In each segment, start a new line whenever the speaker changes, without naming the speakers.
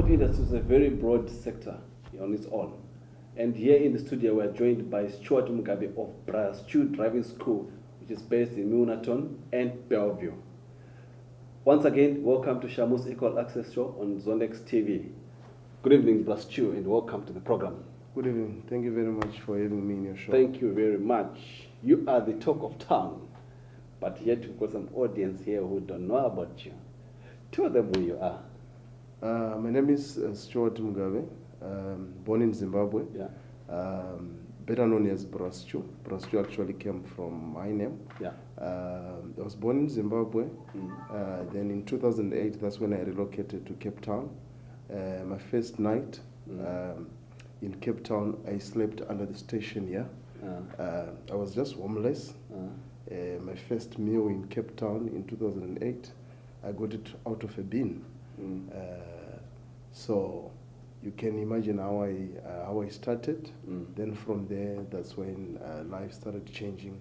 transport industry is a very broad sector on its own. And here in the studio, we are joined by Stuart Mugabe of Bras Chu Driving School, which is based in Milnerton and Bellevue. Once again, welcome to Shamu's Equal Access Show on Zondex TV. Good evening, Bras Chu, and welcome to the program.
Good evening. Thank you very much for having me in your show.
Thank you very much. You are the talk of town, but yet we've got some audience here who don't know about you. Tell them who you are.
My name is Stuart Mugabe, born in Zimbabwe, better known as Bras Chu. Bras Chu actually came from my name. I was born in Zimbabwe. Then in 2008, that's when I relocated to Cape Town. My first night in Cape Town, I slept under the station here. I was just homeless. My first meal in Cape Town in 2008, I got it out of a bin. So you can imagine how I started. Then from there, that's when life started changing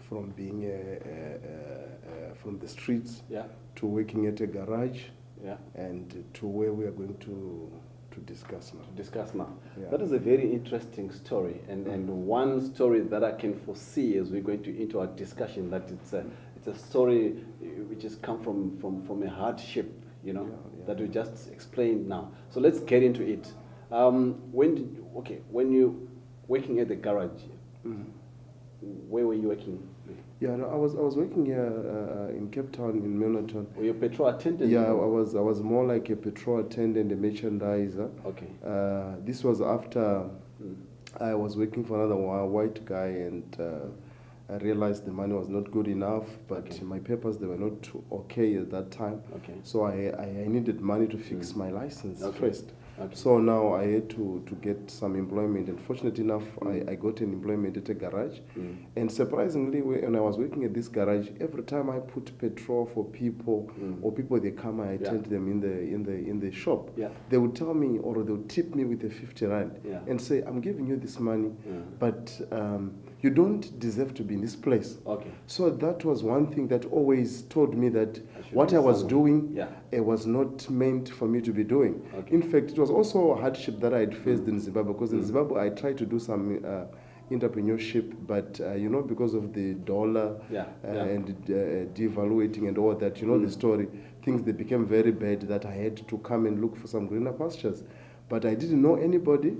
from being from the streets to working at a garage and to where we are going to discuss now.
That is a very interesting story, and one story that I can foresee as we're going into our discussion, that it's a story which has come from a hardship, that we just explained now. So let's get into it. When you working at the garage, where were you working?
I was working here in Cape Town in Milnerton.
Were you a petrol attendant?
Yeah, I was more like a petrol attendant, a merchandiser.
Okay.
This was after I was working for another white guy, and I realized the money was not good enough, but my papers, they were not okay at that time.
Okay.
So I needed money to fix my license first.
Okay.
So now I had to get some employment, and fortunately enough, I got an employment at a garage. And surprisingly, when I was working at this garage, every time I put petrol for people, or people they come, I attend them in the shop. They would tell me, or they would tip me with a 50 rand and say, "I'm giving you this money, but you don't deserve to be in this place."
Okay.
So that was one thing that always told me that what I was doing, it was not meant for me to be doing.
Okay.
In fact, it was also a hardship that I had faced in Zimbabwe, because in Zimbabwe I tried to do some entrepreneurship, but because of the dollar and devaluating and all that, the story, things they became very bad, that I had to come and look for some greener pastures. But I didn't know anybody.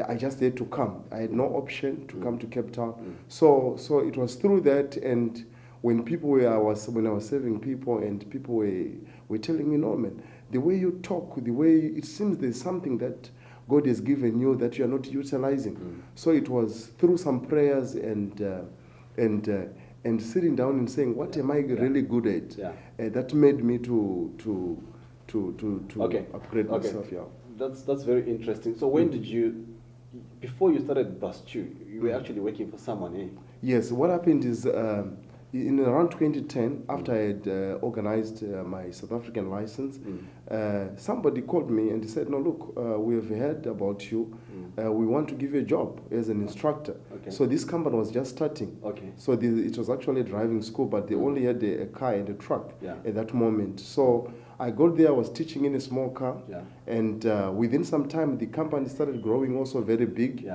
I just had to come. I had no option to come to Cape Town. So it was through that, and when when I was serving people, and people were telling me, "No, man, the way you talk, the way it seems there's something that God has given you that you are not utilizing." So it was through some prayers and sitting down and saying, "What am I really good at?" That made me to upgrade myself.
That's very interesting. So when did you, before you started Bras Chu, you were actually working for someone, eh?
Yes, what happened is in around 2010, after I had organized my South African license, somebody called me and he said, "No, look, we have heard about you. We want to give you a job as an instructor." So this company was just starting. So it was actually a driving school, but they only had a car and a truck at that moment. So I got there, I was teaching in a small car, and within some time the company started growing also very big.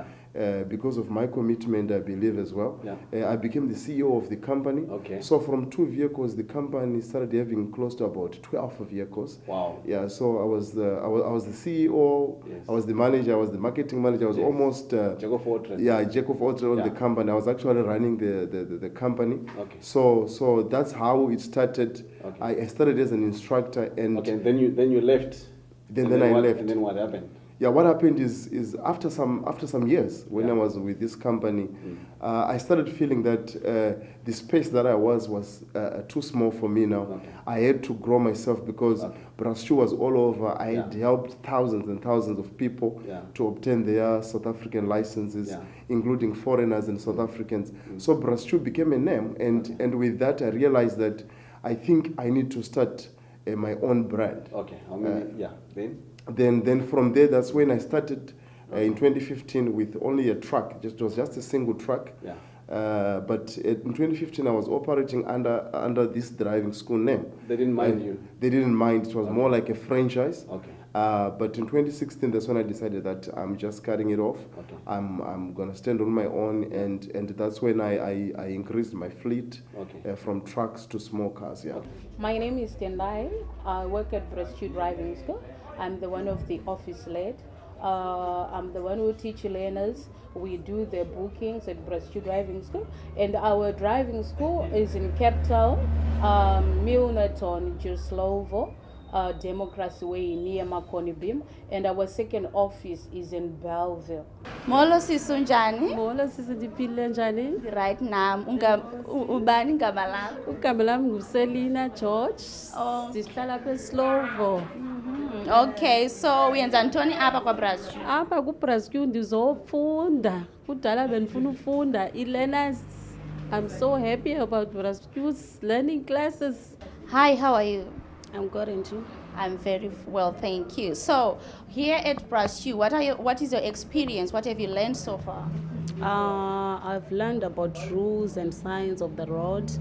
Because of my commitment, I believe, as well. I became the CEO of the company. So from 2 vehicles, the company started having close to about 12 vehicles.
Wow.
Yeah, so I was the CEO, I was the manager, I was the marketing manager, I was almost
jack of all trades.
Jack of all trades of the company. I was actually running the company. So that's how it started. I started as an instructor, and
then you left.
Then I left.
And then what happened?
Yeah, what happened is after some years, when I was with this company, I started feeling that the space that I was too small for me now. I had to grow myself, because Bras Chu was all over. I had helped thousands and thousands of people to obtain their South African licenses, including foreigners and South Africans. So Bras Chu became a name, and with that I realized that I think I need to start my own brand. Then from there, that's when I started in 2015 with only a truck. It was just a single truck. But in 2015, I was operating under this driving school name.
They didn't mind you?
They didn't mind. It was more like a franchise.
Okay.
But in 2016, that's when I decided that I'm just cutting it off.
Okay.
I'm gonna stand on my own, and that's when I increased my fleet from trucks to small cars. Yeah.
Okay.
My name is Tendai. I work at Breast Driving School. I'm the one of the office lead. I'm the one who teach learners. We do the bookings at Breast Driving School, and our driving school is in Cape Town, Milnerton, Juslovo, Democracy Way near Makoni Beam, and our second office is in Belleville.
Molo sisunjani?
Molo sisidiphile njani?
Right now, ubani igama lakho?
Igama lami nguSelina George. Sihlala apha eSlovo.
Okay, so uyenza ntoni apha kwaBrasq?
Apha kuBrasq ndizofunda. Kudala benifuna ufunda i-learners. I'm so happy about Brasq's learning classes.
Hi, how are you?
I'm good, and you?
I'm very well, thank you. So, here at Brasq, what is your experience? What have you learned so far?
I've learned about rules and signs of the road,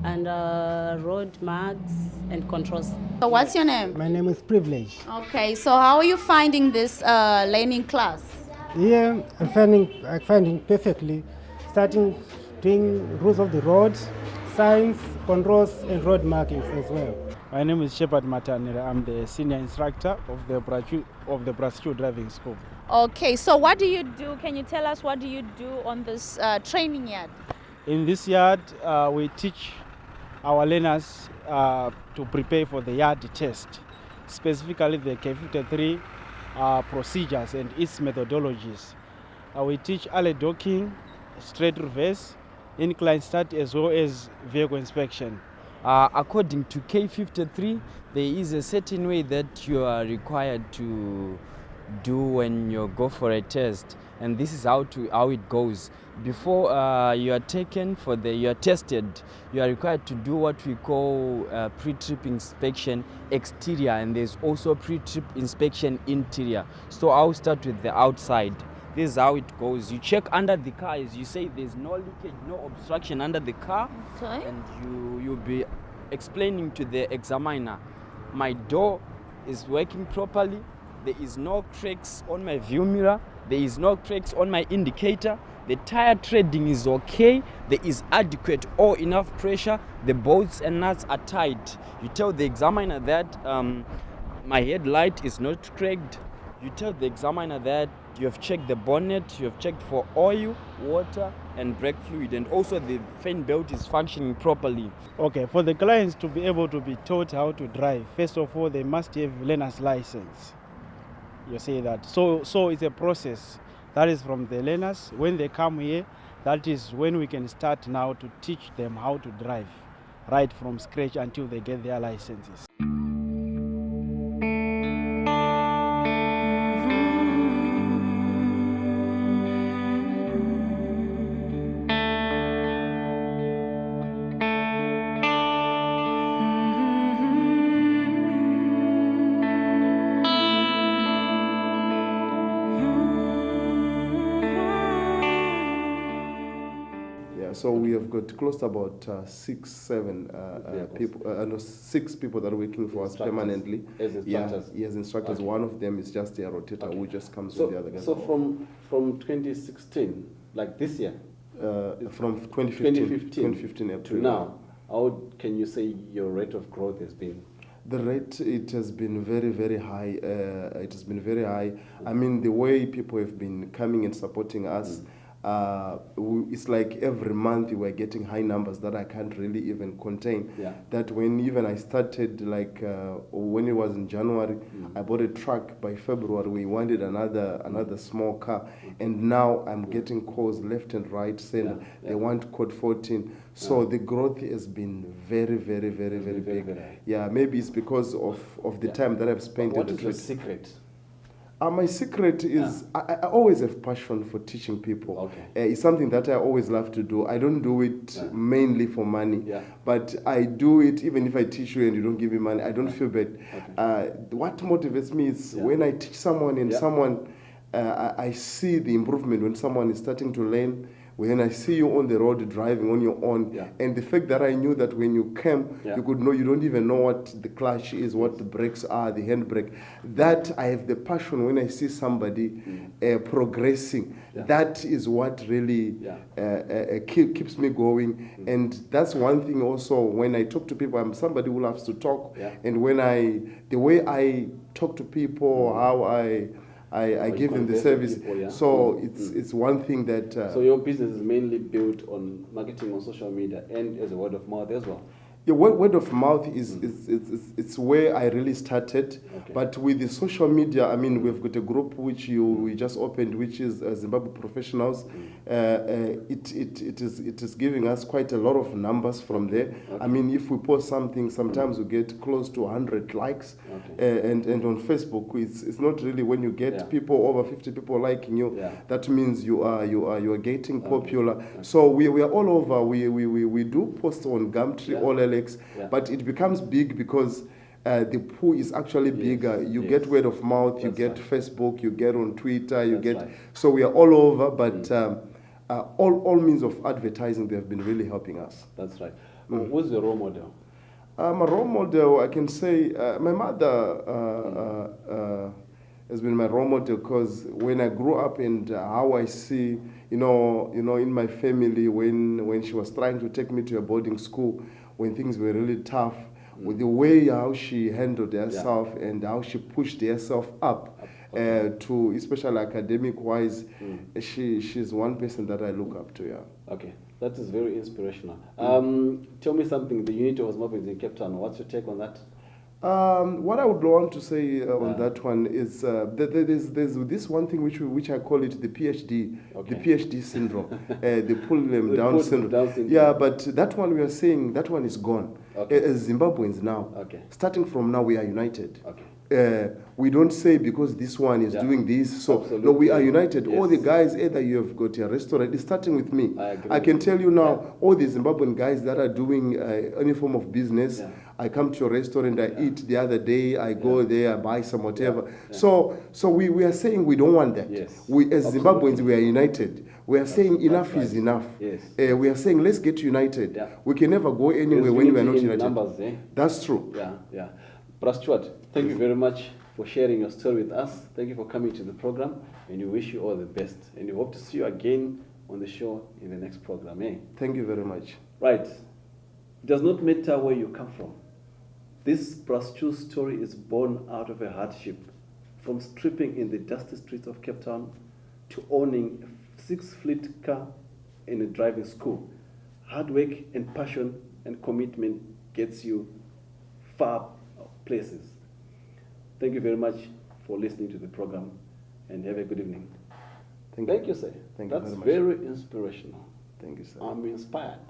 and road marks and controls.
So, what's your name?
My name is Privilege.
Okay, so how are you finding this learning class?
Here, I'm finding perfectly, starting doing rules of the road, signs, controls, and road markings as well.
My name is Shepard Matanira. I'm the senior instructor of the Brasq Driving School.
Okay, so what do you do? Can you tell us what do you do on this training yard?
In this yard, we teach our learners to prepare for the yard test, specifically the K53 procedures and its methodologies. We teach alley docking, straight reverse, incline start, as well as vehicle inspection.
According to K53, there is a certain way that you are required to do when you go for a test, and this is how it goes. Before you are taken for you are tested, you are required to do what we call pre-trip inspection exterior, and there's also pre-trip inspection interior. So I'll start with the outside. This is how it goes. You check under the car, as you say, there's no leakage, no obstruction under the car.
Okay.
And you'll be explaining to the examiner, my door is working properly, there is no cracks on my view mirror, there is no cracks on my indicator, the tire treading is okay, there is adequate or enough pressure, the bolts and nuts are tight. You tell the examiner that my headlight is not cracked. You tell the examiner that you have checked the bonnet, you have checked for oil, water, and brake fluid, and also the fan belt is functioning properly.
Okay, for the clients to be able to be taught how to drive, first of all, they must have learner's license. You say that. So it's a process. That is from the learners. When they come here, that is when we can start now to teach them how to drive, right from scratch until they get their licenses.
So we have got close to about 6, 7 people, 6 people that are working for us permanently.
As instructors?
Yeah, as instructors.
Okay.
One of them is just a rotator who just comes with the other guys.
So from 2016, like this year?
From 2015
to
April.
now, how can you say your rate of growth has been?
The rate, it has been very, very high. It has been very high. I mean, the way people have been coming and supporting us, it's like every month we're getting high numbers that I can't really even contain.
Yeah.
That when even I started, like when it was in January, I bought a truck. By February we wanted another small car, and now I'm getting calls left and right saying they want code 14. So the growth has been very, very, very, very big.
Very.
Yeah, maybe it's because of the time that I've spent.
What is your secret?
My secret is I always have passion for teaching people.
Okay.
It's something that I always love to do. I don't do it mainly for money,
Yeah.
but I do it even if I teach you and you don't give me money. I don't feel bad.
Okay.
What motivates me is when I teach someone and someone, I see the improvement when someone is starting to learn. when I see you on the road driving on your own,
Yeah.
and the fact that I knew that when you came,
Yeah.
you could know, you don't even know what the clutch is, what the brakes are, the handbrake. That I have the passion when I see somebody progressing.
Yeah.
That is what really
Yeah.
keeps me going. And that's one thing also when I talk to people, I'm somebody who loves to talk.
Yeah.
And the way I talk to people, how I
you
give them the
converse with
service.
people, yeah.
So it's one thing that.
So your business is mainly built on marketing on social media and as a word of mouth as well.
Yeah, word of mouth is it's where I really started.
Okay.
But with the social media, I mean, we've got a group which we just opened, which is Zimbabwe Professionals. It is giving us quite a lot of numbers from there.
Okay.
I mean, if we post something, sometimes we get close to 100 likes.
Okay.
And on Facebook, it's not really when you get people over 50 people liking you.
Yeah.
That means you are getting popular. Okay. So we are all over. We do post on Gumtree, all LX, but it becomes big because the pool is actually bigger. You get word of mouth, you get Facebook, you get on Twitter, you get. So we are all over, but all means of advertising, they have been really helping us.
That's right. Who's your role model?
My role model, I can say, my mother has been my role model because when I grew up and how I see, in my family when she was trying to take me to a boarding school, when things were really tough, with the way how she handled herself and how she pushed herself up to, especially academic-wise, she's one person that I look up to,
Okay, that is very inspirational. Tell me something, the unit of Zimbabwe is in Cape Town. What's your take on that?
What I would want to say on that one is there's this one thing which I call it the PhD, the PhD syndrome, the pull them down syndrome. Yeah, but that one we are saying that one is gone. As Zimbabweans now, starting from now we are united. We don't say because this one is doing this, so no, we are united. All the guys, either you have got a restaurant, it's starting with me. I can tell you now, all the Zimbabwean guys that are doing any form of business, I come to your restaurant, I eat the other day, I go there, I buy some whatever. So we are saying we don't want that. We as Zimbabweans, we are united. We are saying enough is enough. We are saying let's get united. We can never go anywhere when we are not united.
Numbers,
That's true.
Yeah. Brother Stuart, thank you very much for sharing your story with us. Thank you for coming to the program, and we wish you all the best. And we hope to see you again on the show in the next program.
Thank you very much.
Right. It does not matter where you come from. This Brother Stu's story is born out of a hardship, from stripping in the dusty streets of Cape Town to owning a 6-fleet car in a driving school. Hard work and passion and commitment gets you far places. Thank you very much for listening to the program, and have a good evening. Thank you, sir.
That's
very inspirational.
Thank you, sir.
I'm inspired.